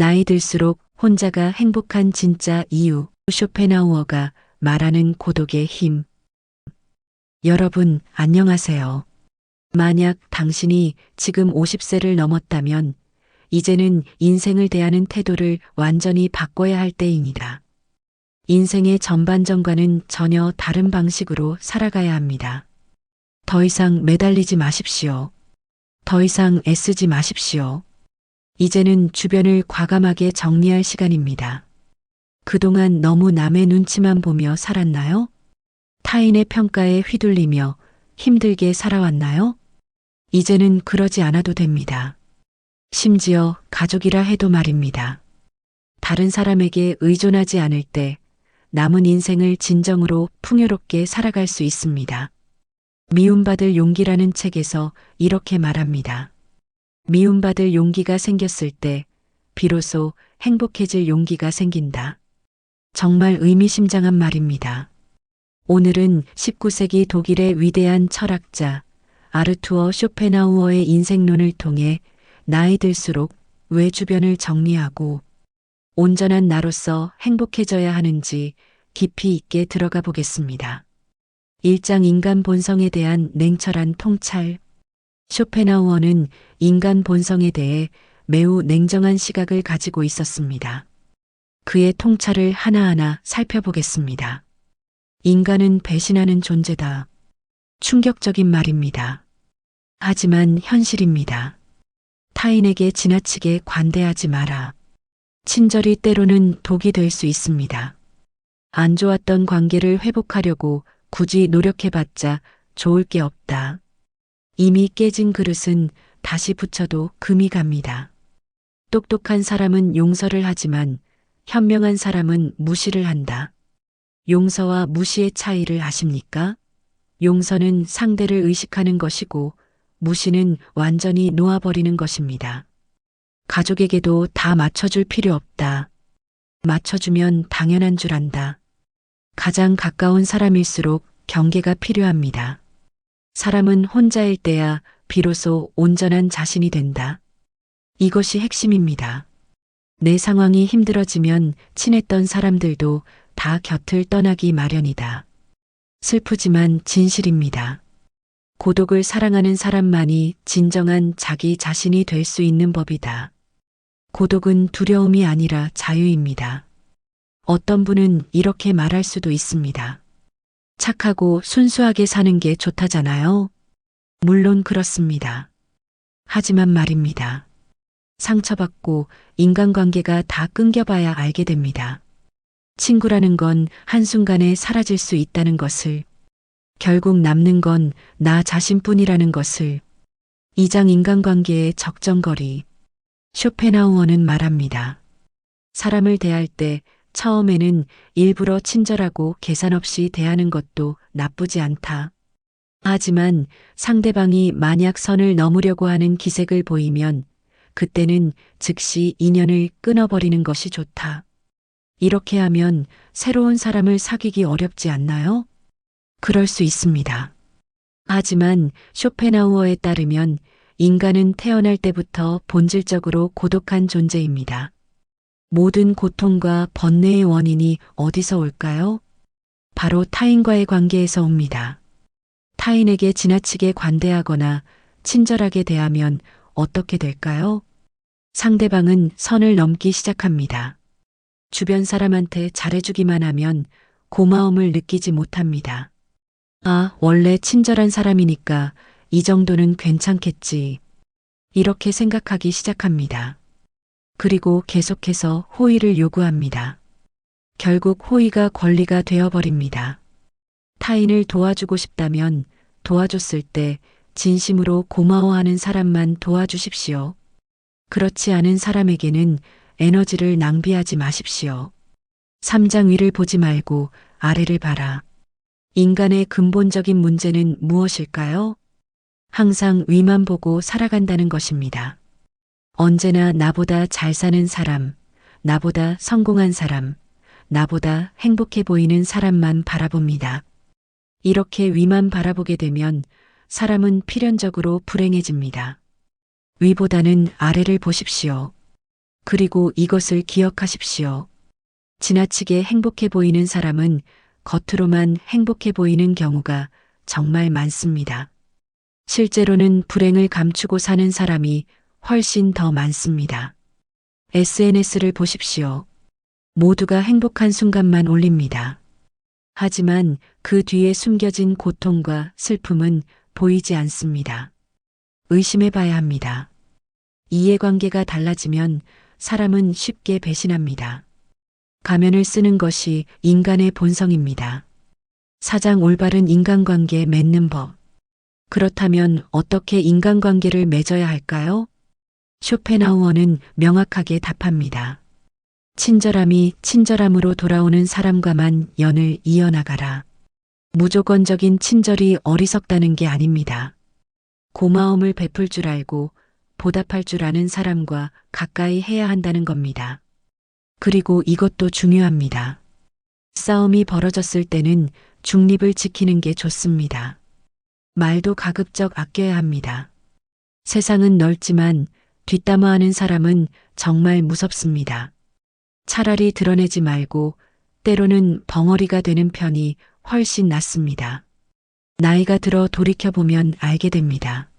나이 들수록 혼자가 행복한 진짜 이유. 쇼펜하우어가 말하는 고독의 힘. 여러분, 안녕하세요. 만약 당신이 지금 50세를 넘었다면 이제는 인생을 대하는 태도를 완전히 바꿔야 할 때입니다. 인생의 전반전과는 전혀 다른 방식으로 살아가야 합니다. 더 이상 매달리지 마십시오. 더 이상 애쓰지 마십시오. 이제는 주변을 과감하게 정리할 시간입니다. 그동안 너무 남의 눈치만 보며 살았나요? 타인의 평가에 휘둘리며 힘들게 살아왔나요? 이제는 그러지 않아도 됩니다. 심지어 가족이라 해도 말입니다. 다른 사람에게 의존하지 않을 때 남은 인생을 진정으로 풍요롭게 살아갈 수 있습니다. 미움받을 용기라는 책에서 이렇게 말합니다. 미움받을 용기가 생겼을 때 비로소 행복해질 용기가 생긴다. 정말 의미심장한 말입니다. 오늘은 19세기 독일의 위대한 철학자 아르투어 쇼펜하우어의 인생론을 통해 나이 들수록 왜 주변을 정리하고 온전한 나로서 행복해져야 하는지 깊이 있게 들어가 보겠습니다. 1장 인간 본성에 대한 냉철한 통찰. 쇼펜하우어는 인간 본성에 대해 매우 냉정한 시각을 가지고 있었습니다. 그의 통찰을 하나하나 살펴보겠습니다. 인간은 배신하는 존재다. 충격적인 말입니다. 하지만 현실입니다. 타인에게 지나치게 관대하지 마라. 친절이 때로는 독이 될 수 있습니다. 안 좋았던 관계를 회복하려고 굳이 노력해봤자 좋을 게 없다. 이미 깨진 그릇은 다시 붙여도 금이 갑니다. 똑똑한 사람은 용서를 하지만 현명한 사람은 무시를 한다. 용서와 무시의 차이를 아십니까? 용서는 상대를 의식하는 것이고 무시는 완전히 놓아버리는 것입니다. 가족에게도 다 맞춰줄 필요 없다. 맞춰주면 당연한 줄 안다. 가장 가까운 사람일수록 경계가 필요합니다. 사람은 혼자일 때야 비로소 온전한 자신이 된다. 이것이 핵심입니다. 내 상황이 힘들어지면 친했던 사람들도 다 곁을 떠나기 마련이다. 슬프지만 진실입니다. 고독을 사랑하는 사람만이 진정한 자기 자신이 될 수 있는 법이다. 고독은 두려움이 아니라 자유입니다. 어떤 분은 이렇게 말할 수도 있습니다. 착하고 순수하게 사는 게 좋다잖아요. 물론 그렇습니다. 하지만 말입니다. 상처받고 인간관계가 다 끊겨봐야 알게 됩니다. 친구라는 건 한순간에 사라질 수 있다는 것을, 결국 남는 건 나 자신뿐이라는 것을. 2장 인간관계의 적정거리. 쇼펜하우어는 말합니다. 사람을 대할 때 처음에는 일부러 친절하고 계산 없이 대하는 것도 나쁘지 않다. 하지만 상대방이 만약 선을 넘으려고 하는 기색을 보이면 그때는 즉시 인연을 끊어버리는 것이 좋다. 이렇게 하면 새로운 사람을 사귀기 어렵지 않나요? 그럴 수 있습니다. 하지만 쇼펜하우어에 따르면 인간은 태어날 때부터 본질적으로 고독한 존재입니다. 모든 고통과 번뇌의 원인이 어디서 올까요? 바로 타인과의 관계에서 옵니다. 타인에게 지나치게 관대하거나 친절하게 대하면 어떻게 될까요? 상대방은 선을 넘기 시작합니다. 주변 사람한테 잘해주기만 하면 고마움을 느끼지 못합니다. 아, 원래 친절한 사람이니까 이 정도는 괜찮겠지. 이렇게 생각하기 시작합니다. 그리고 계속해서 호의를 요구합니다. 결국 호의가 권리가 되어버립니다. 타인을 도와주고 싶다면 도와줬을 때 진심으로 고마워하는 사람만 도와주십시오. 그렇지 않은 사람에게는 에너지를 낭비하지 마십시오. 3장 위를 보지 말고 아래를 봐라. 인간의 근본적인 문제는 무엇일까요? 항상 위만 보고 살아간다는 것입니다. 언제나 나보다 잘 사는 사람, 나보다 성공한 사람, 나보다 행복해 보이는 사람만 바라봅니다. 이렇게 위만 바라보게 되면 사람은 필연적으로 불행해집니다. 위보다는 아래를 보십시오. 그리고 이것을 기억하십시오. 지나치게 행복해 보이는 사람은 겉으로만 행복해 보이는 경우가 정말 많습니다. 실제로는 불행을 감추고 사는 사람이 훨씬 더 많습니다. SNS를 보십시오. 모두가 행복한 순간만 올립니다. 하지만 그 뒤에 숨겨진 고통과 슬픔은 보이지 않습니다. 의심해 봐야 합니다. 이해관계가 달라지면 사람은 쉽게 배신합니다. 가면을 쓰는 것이 인간의 본성입니다. 사장 올바른 인간관계 맺는 법. 그렇다면 어떻게 인간관계를 맺어야 할까요? 쇼펜하우어는 명확하게 답합니다. 친절함이 친절함으로 돌아오는 사람과만 연을 이어나가라. 무조건적인 친절이 어리석다는 게 아닙니다. 고마움을 베풀 줄 알고 보답할 줄 아는 사람과 가까이 해야 한다는 겁니다. 그리고 이것도 중요합니다. 싸움이 벌어졌을 때는 중립을 지키는 게 좋습니다. 말도 가급적 아껴야 합니다. 세상은 넓지만 뒷담화하는 사람은 정말 무섭습니다. 차라리 드러내지 말고 때로는 벙어리가 되는 편이 훨씬 낫습니다. 나이가 들어 돌이켜보면 알게 됩니다.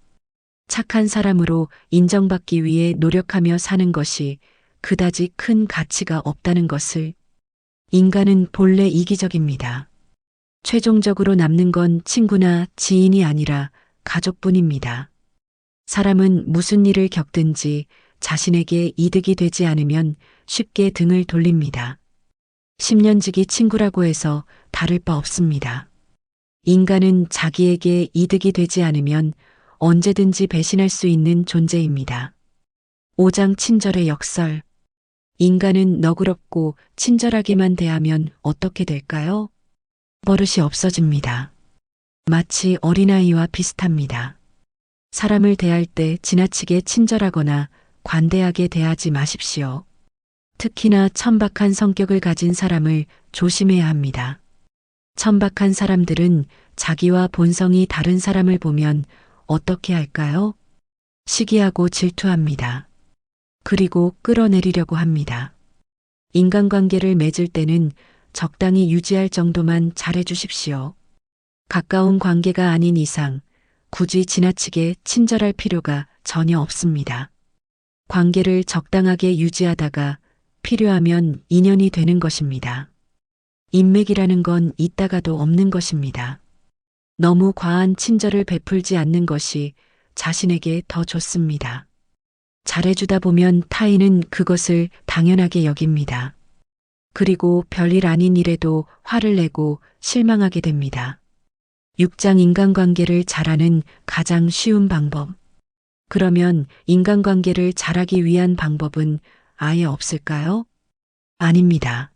착한 사람으로 인정받기 위해 노력하며 사는 것이 그다지 큰 가치가 없다는 것을. 인간은 본래 이기적입니다. 최종적으로 남는 건 친구나 지인이 아니라 가족뿐입니다. 사람은 무슨 일을 겪든지 자신에게 이득이 되지 않으면 쉽게 등을 돌립니다. 10년지기 친구라고 해서 다를 바 없습니다. 인간은 자기에게 이득이 되지 않으면 언제든지 배신할 수 있는 존재입니다. 5장 친절의 역설. 인간은 너그럽고 친절하게만 대하면 어떻게 될까요? 버릇이 없어집니다. 마치 어린아이와 비슷합니다. 사람을 대할 때 지나치게 친절하거나 관대하게 대하지 마십시오. 특히나 천박한 성격을 가진 사람을 조심해야 합니다. 천박한 사람들은 자기와 본성이 다른 사람을 보면 어떻게 할까요? 시기하고 질투합니다. 그리고 끌어내리려고 합니다. 인간관계를 맺을 때는 적당히 유지할 정도만 잘해주십시오. 가까운 관계가 아닌 이상 굳이 지나치게 친절할 필요가 전혀 없습니다. 관계를 적당하게 유지하다가 필요하면 인연이 되는 것입니다. 인맥이라는 건 있다가도 없는 것입니다. 너무 과한 친절을 베풀지 않는 것이 자신에게 더 좋습니다. 잘해주다 보면 타인은 그것을 당연하게 여깁니다. 그리고 별일 아닌 일에도 화를 내고 실망하게 됩니다. 6장 인간관계를 잘하는 가장 쉬운 방법. 그러면 인간관계를 잘하기 위한 방법은 아예 없을까요? 아닙니다.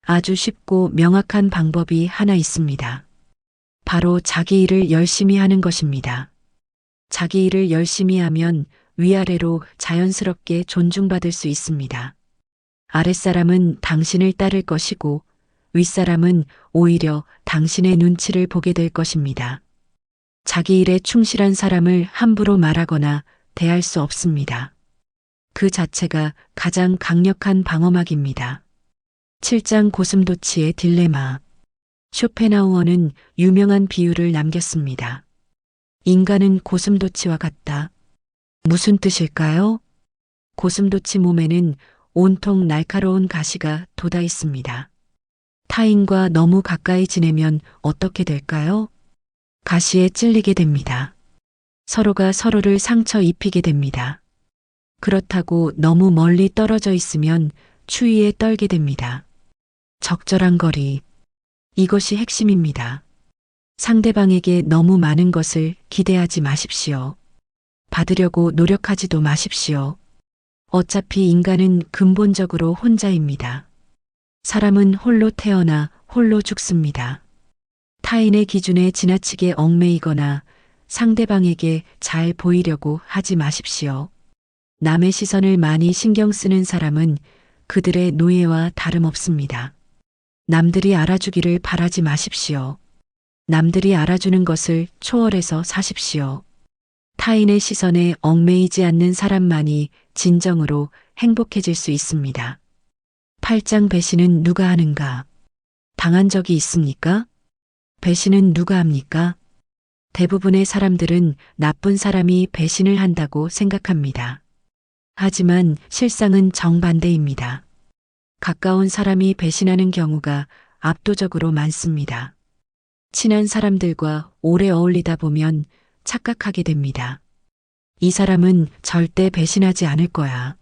아주 쉽고 명확한 방법이 하나 있습니다. 바로 자기 일을 열심히 하는 것입니다. 자기 일을 열심히 하면 위아래로 자연스럽게 존중받을 수 있습니다. 아랫사람은 당신을 따를 것이고 윗사람은 오히려 당신의 눈치를 보게 될 것입니다. 자기 일에 충실한 사람을 함부로 말하거나 대할 수 없습니다. 그 자체가 가장 강력한 방어막입니다. 7장 고슴도치의 딜레마. 쇼펜하우어는 유명한 비유를 남겼습니다. 인간은 고슴도치와 같다. 무슨 뜻일까요? 고슴도치 몸에는 온통 날카로운 가시가 돋아 있습니다. 타인과 너무 가까이 지내면 어떻게 될까요? 가시에 찔리게 됩니다. 서로가 서로를 상처 입히게 됩니다. 그렇다고 너무 멀리 떨어져 있으면 추위에 떨게 됩니다. 적절한 거리. 이것이 핵심입니다. 상대방에게 너무 많은 것을 기대하지 마십시오. 받으려고 노력하지도 마십시오. 어차피 인간은 근본적으로 혼자입니다. 사람은 홀로 태어나 홀로 죽습니다. 타인의 기준에 지나치게 얽매이거나 상대방에게 잘 보이려고 하지 마십시오. 남의 시선을 많이 신경 쓰는 사람은 그들의 노예와 다름없습니다. 남들이 알아주기를 바라지 마십시오. 남들이 알아주는 것을 초월해서 사십시오. 타인의 시선에 얽매이지 않는 사람만이 진정으로 행복해질 수 있습니다. 8장 배신은 누가 하는가? 당한 적이 있습니까? 배신은 누가 합니까? 대부분의 사람들은 나쁜 사람이 배신을 한다고 생각합니다. 하지만 실상은 정반대입니다. 가까운 사람이 배신하는 경우가 압도적으로 많습니다. 친한 사람들과 오래 어울리다 보면 착각하게 됩니다. 이 사람은 절대 배신하지 않을 거야.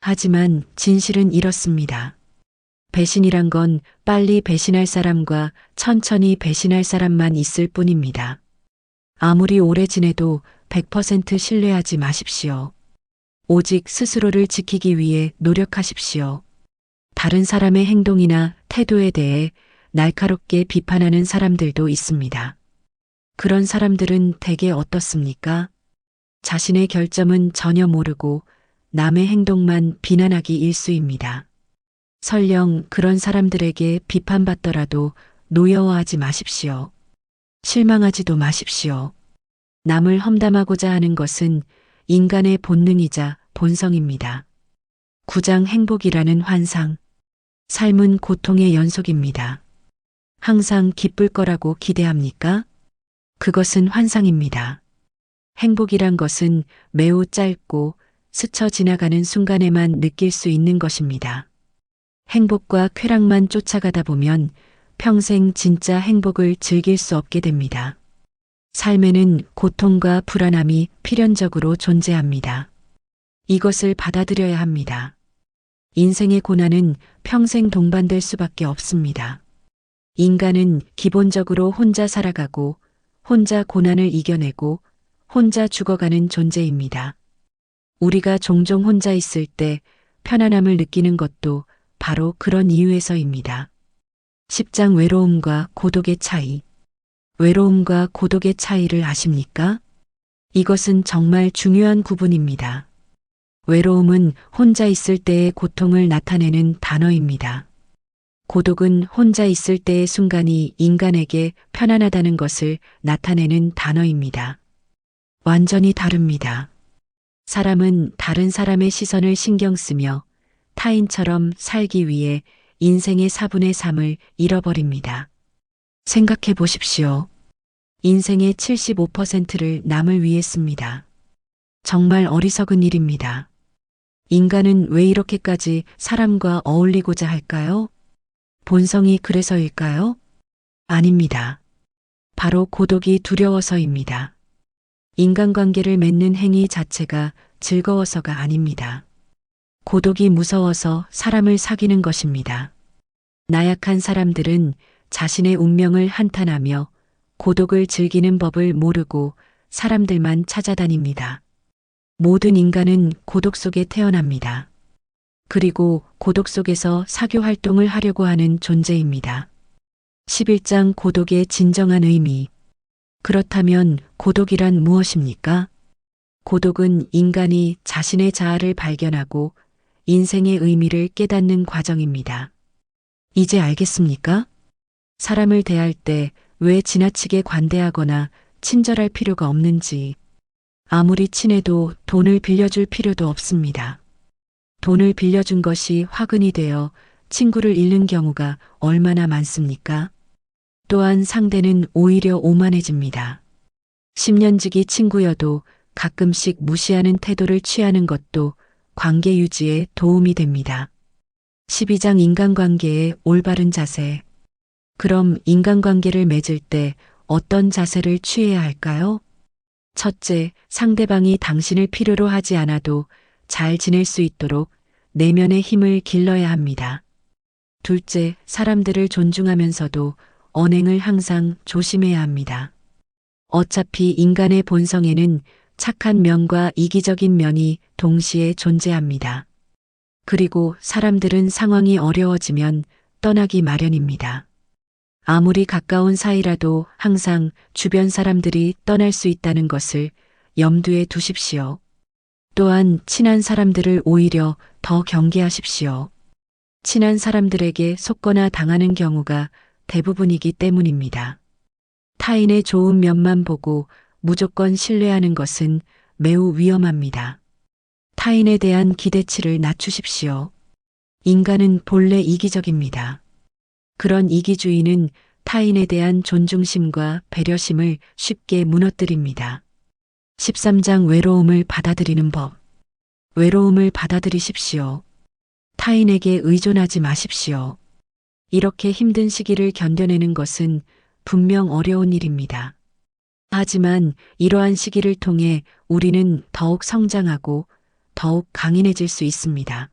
하지만 진실은 이렇습니다. 배신이란 건 빨리 배신할 사람과 천천히 배신할 사람만 있을 뿐입니다. 아무리 오래 지내도 100% 신뢰하지 마십시오. 오직 스스로를 지키기 위해 노력하십시오. 다른 사람의 행동이나 태도에 대해 날카롭게 비판하는 사람들도 있습니다. 그런 사람들은 대개 어떻습니까? 자신의 결점은 전혀 모르고 남의 행동만 비난하기 일쑤입니다. 설령 그런 사람들에게 비판받더라도 노여워하지 마십시오. 실망하지도 마십시오. 남을 험담하고자 하는 것은 인간의 본능이자 본성입니다. 9장 행복이라는 환상. 삶은 고통의 연속입니다. 항상 기쁠 거라고 기대합니까? 그것은 환상입니다. 행복이란 것은 매우 짧고 스쳐 지나가는 순간에만 느낄 수 있는 것입니다. 행복과 쾌락만 쫓아가다 보면 평생 진짜 행복을 즐길 수 없게 됩니다. 삶에는 고통과 불안함이 필연적으로 존재합니다. 이것을 받아들여야 합니다. 인생의 고난은 평생 동반될 수밖에 없습니다. 인간은 기본적으로 혼자 살아가고 혼자 고난을 이겨내고 혼자 죽어가는 존재입니다. 우리가 종종 혼자 있을 때 편안함을 느끼는 것도 바로 그런 이유에서입니다. 10장 외로움과 고독의 차이. 외로움과 고독의 차이를 아십니까? 이것은 정말 중요한 구분입니다. 외로움은 혼자 있을 때의 고통을 나타내는 단어입니다. 고독은 혼자 있을 때의 순간이 인간에게 편안하다는 것을 나타내는 단어입니다. 완전히 다릅니다. 사람은 다른 사람의 시선을 신경 쓰며 타인처럼 살기 위해 인생의 4분의 3을 잃어버립니다. 생각해 보십시오. 인생의 75%를 남을 위해 씁니다. 정말 어리석은 일입니다. 인간은 왜 이렇게까지 사람과 어울리고자 할까요? 본성이 그래서일까요? 아닙니다. 바로 고독이 두려워서입니다. 인간관계를 맺는 행위 자체가 즐거워서가 아닙니다. 고독이 무서워서 사람을 사귀는 것입니다. 나약한 사람들은 자신의 운명을 한탄하며 고독을 즐기는 법을 모르고 사람들만 찾아다닙니다. 모든 인간은 고독 속에 태어납니다. 그리고 고독 속에서 사교 활동을 하려고 하는 존재입니다. 11장 고독의 진정한 의미. 그렇다면 고독이란 무엇입니까? 고독은 인간이 자신의 자아를 발견하고 인생의 의미를 깨닫는 과정입니다. 이제 알겠습니까? 사람을 대할 때 왜 지나치게 관대하거나 친절할 필요가 없는지, 아무리 친해도 돈을 빌려줄 필요도 없습니다. 돈을 빌려준 것이 화근이 되어 친구를 잃는 경우가 얼마나 많습니까? 또한 상대는 오히려 오만해집니다. 10년지기 친구여도 가끔씩 무시하는 태도를 취하는 것도 관계 유지에 도움이 됩니다. 12장 인간관계의 올바른 자세. 그럼 인간관계를 맺을 때 어떤 자세를 취해야 할까요? 첫째, 상대방이 당신을 필요로 하지 않아도 잘 지낼 수 있도록 내면의 힘을 길러야 합니다. 둘째, 사람들을 존중하면서도 언행을 항상 조심해야 합니다. 어차피 인간의 본성에는 착한 면과 이기적인 면이 동시에 존재합니다. 그리고 사람들은 상황이 어려워지면 떠나기 마련입니다. 아무리 가까운 사이라도 항상 주변 사람들이 떠날 수 있다는 것을 염두에 두십시오. 또한 친한 사람들을 오히려 더 경계하십시오. 친한 사람들에게 속거나 당하는 경우가 대부분이기 때문입니다. 타인의 좋은 면만 보고 무조건 신뢰하는 것은 매우 위험합니다. 타인에 대한 기대치를 낮추십시오. 인간은 본래 이기적입니다. 그런 이기주의는 타인에 대한 존중심과 배려심을 쉽게 무너뜨립니다. 13장 외로움을 받아들이는 법. 외로움을 받아들이십시오. 타인에게 의존하지 마십시오. 이렇게 힘든 시기를 견뎌내는 것은 분명 어려운 일입니다. 하지만 이러한 시기를 통해 우리는 더욱 성장하고 더욱 강인해질 수 있습니다.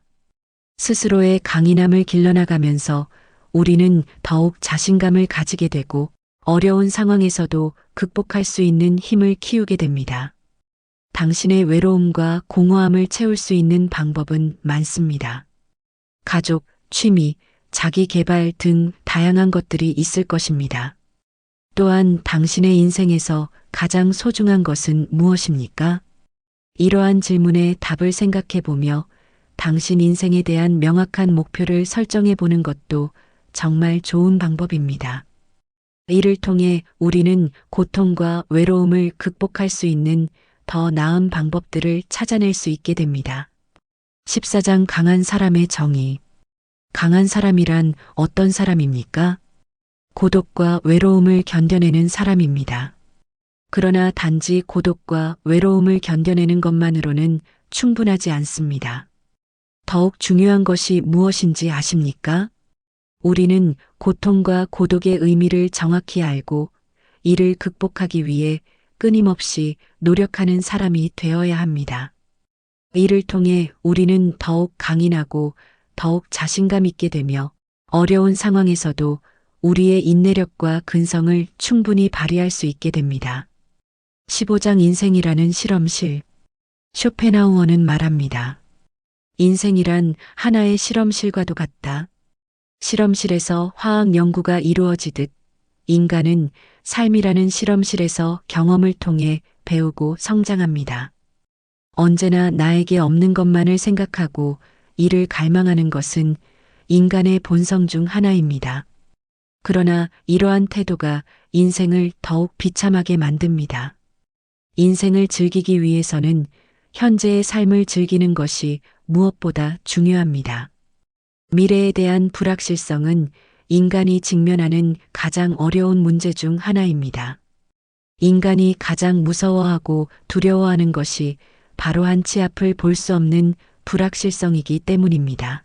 스스로의 강인함을 길러나가면서 우리는 더욱 자신감을 가지게 되고 어려운 상황에서도 극복할 수 있는 힘을 키우게 됩니다. 당신의 외로움과 공허함을 채울 수 있는 방법은 많습니다. 가족, 취미, 자기 개발 등 다양한 것들이 있을 것입니다. 또한 당신의 인생에서 가장 소중한 것은 무엇입니까? 이러한 질문에 답을 생각해 보며 당신 인생에 대한 명확한 목표를 설정해 보는 것도 정말 좋은 방법입니다. 이를 통해 우리는 고통과 외로움을 극복할 수 있는 더 나은 방법들을 찾아낼 수 있게 됩니다. 14장 강한 사람의 정의. 강한 사람이란 어떤 사람입니까? 고독과 외로움을 견뎌내는 사람입니다. 그러나 단지 고독과 외로움을 견뎌내는 것만으로는 충분하지 않습니다. 더욱 중요한 것이 무엇인지 아십니까? 우리는 고통과 고독의 의미를 정확히 알고 이를 극복하기 위해 끊임없이 노력하는 사람이 되어야 합니다. 이를 통해 우리는 더욱 강인하고 더욱 자신감 있게 되며 어려운 상황에서도 우리의 인내력과 근성을 충분히 발휘할 수 있게 됩니다. 15장 인생이라는 실험실. 쇼펜하우어는 말합니다. 인생이란 하나의 실험실과도 같다. 실험실에서 화학 연구가 이루어지듯 인간은 삶이라는 실험실에서 경험을 통해 배우고 성장합니다. 언제나 나에게 없는 것만을 생각하고 이를 갈망하는 것은 인간의 본성 중 하나입니다. 그러나 이러한 태도가 인생을 더욱 비참하게 만듭니다. 인생을 즐기기 위해서는 현재의 삶을 즐기는 것이 무엇보다 중요합니다. 미래에 대한 불확실성은 인간이 직면하는 가장 어려운 문제 중 하나입니다. 인간이 가장 무서워하고 두려워하는 것이 바로 한치 앞을 볼 수 없는 불확실성이기 때문입니다.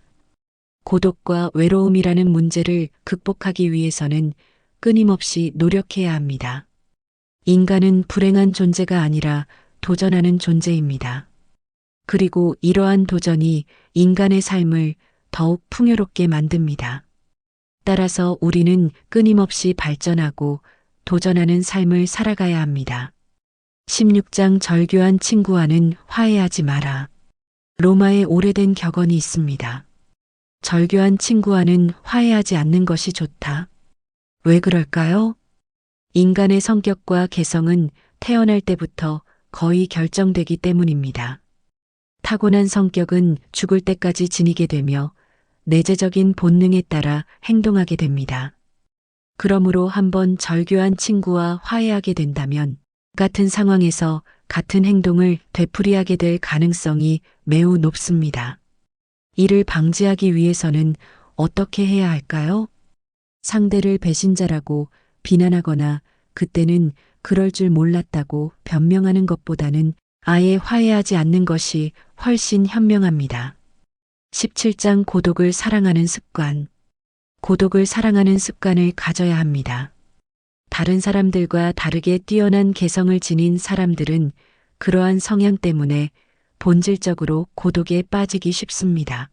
고독과 외로움이라는 문제를 극복하기 위해서는 끊임없이 노력해야 합니다. 인간은 불행한 존재가 아니라 도전하는 존재입니다. 그리고 이러한 도전이 인간의 삶을 더욱 풍요롭게 만듭니다. 따라서 우리는 끊임없이 발전하고 도전하는 삶을 살아가야 합니다. 16장 절교한 친구와는 화해하지 마라. 로마에 오래된 격언이 있습니다. 절교한 친구와는 화해하지 않는 것이 좋다. 왜 그럴까요? 인간의 성격과 개성은 태어날 때부터 거의 결정되기 때문입니다. 타고난 성격은 죽을 때까지 지니게 되며 내재적인 본능에 따라 행동하게 됩니다. 그러므로 한번 절교한 친구와 화해하게 된다면 같은 상황에서 같은 행동을 되풀이하게 될 가능성이 매우 높습니다. 이를 방지하기 위해서는 어떻게 해야 할까요? 상대를 배신자라고 비난하거나 그때는 그럴 줄 몰랐다고 변명하는 것보다는 아예 화해하지 않는 것이 훨씬 현명합니다. 17장 고독을 사랑하는 습관. 고독을 사랑하는 습관을 가져야 합니다. 다른 사람들과 다르게 뛰어난 개성을 지닌 사람들은 그러한 성향 때문에 본질적으로 고독에 빠지기 쉽습니다.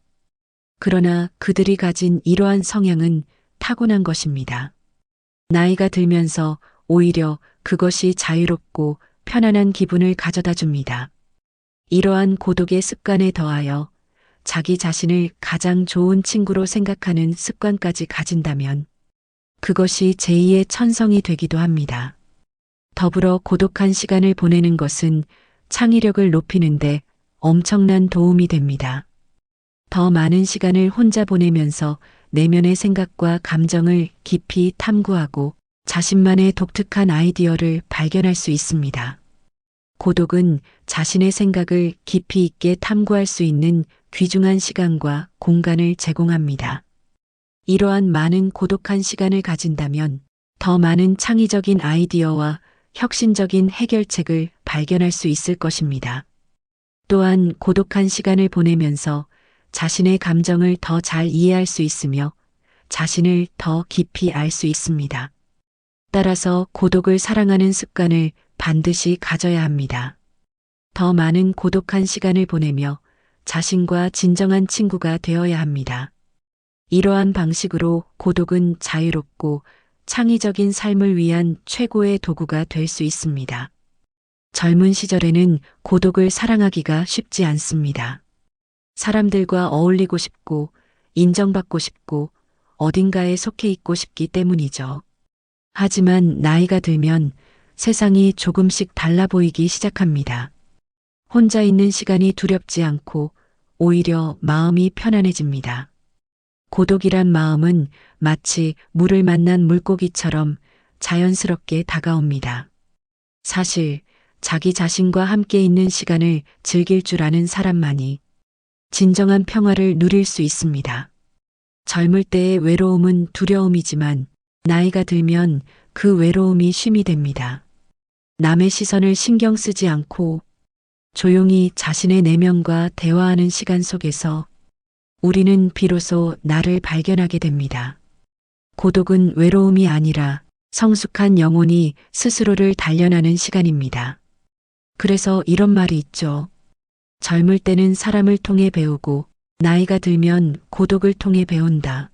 그러나 그들이 가진 이러한 성향은 타고난 것입니다. 나이가 들면서 오히려 그것이 자유롭고 편안한 기분을 가져다 줍니다. 이러한 고독의 습관에 더하여 자기 자신을 가장 좋은 친구로 생각하는 습관까지 가진다면 그것이 제2의 천성이 되기도 합니다. 더불어 고독한 시간을 보내는 것은 창의력을 높이는데 엄청난 도움이 됩니다. 더 많은 시간을 혼자 보내면서 내면의 생각과 감정을 깊이 탐구하고 자신만의 독특한 아이디어를 발견할 수 있습니다. 고독은 자신의 생각을 깊이 있게 탐구할 수 있는 귀중한 시간과 공간을 제공합니다. 이러한 많은 고독한 시간을 가진다면 더 많은 창의적인 아이디어와 혁신적인 해결책을 발견할 수 있을 것입니다. 또한 고독한 시간을 보내면서 자신의 감정을 더 잘 이해할 수 있으며 자신을 더 깊이 알 수 있습니다. 따라서 고독을 사랑하는 습관을 반드시 가져야 합니다. 더 많은 고독한 시간을 보내며 자신과 진정한 친구가 되어야 합니다. 이러한 방식으로 고독은 자유롭고 창의적인 삶을 위한 최고의 도구가 될 수 있습니다. 젊은 시절에는 고독을 사랑하기가 쉽지 않습니다. 사람들과 어울리고 싶고 인정받고 싶고 어딘가에 속해 있고 싶기 때문이죠. 하지만 나이가 들면 세상이 조금씩 달라 보이기 시작합니다. 혼자 있는 시간이 두렵지 않고 오히려 마음이 편안해집니다. 고독이란 마음은 마치 물을 만난 물고기처럼 자연스럽게 다가옵니다. 사실 자기 자신과 함께 있는 시간을 즐길 줄 아는 사람만이 진정한 평화를 누릴 수 있습니다. 젊을 때의 외로움은 두려움이지만 나이가 들면 그 외로움이 쉼이 됩니다. 남의 시선을 신경 쓰지 않고 조용히 자신의 내면과 대화하는 시간 속에서 우리는 비로소 나를 발견하게 됩니다. 고독은 외로움이 아니라 성숙한 영혼이 스스로를 단련하는 시간입니다. 그래서 이런 말이 있죠. 젊을 때는 사람을 통해 배우고 나이가 들면 고독을 통해 배운다.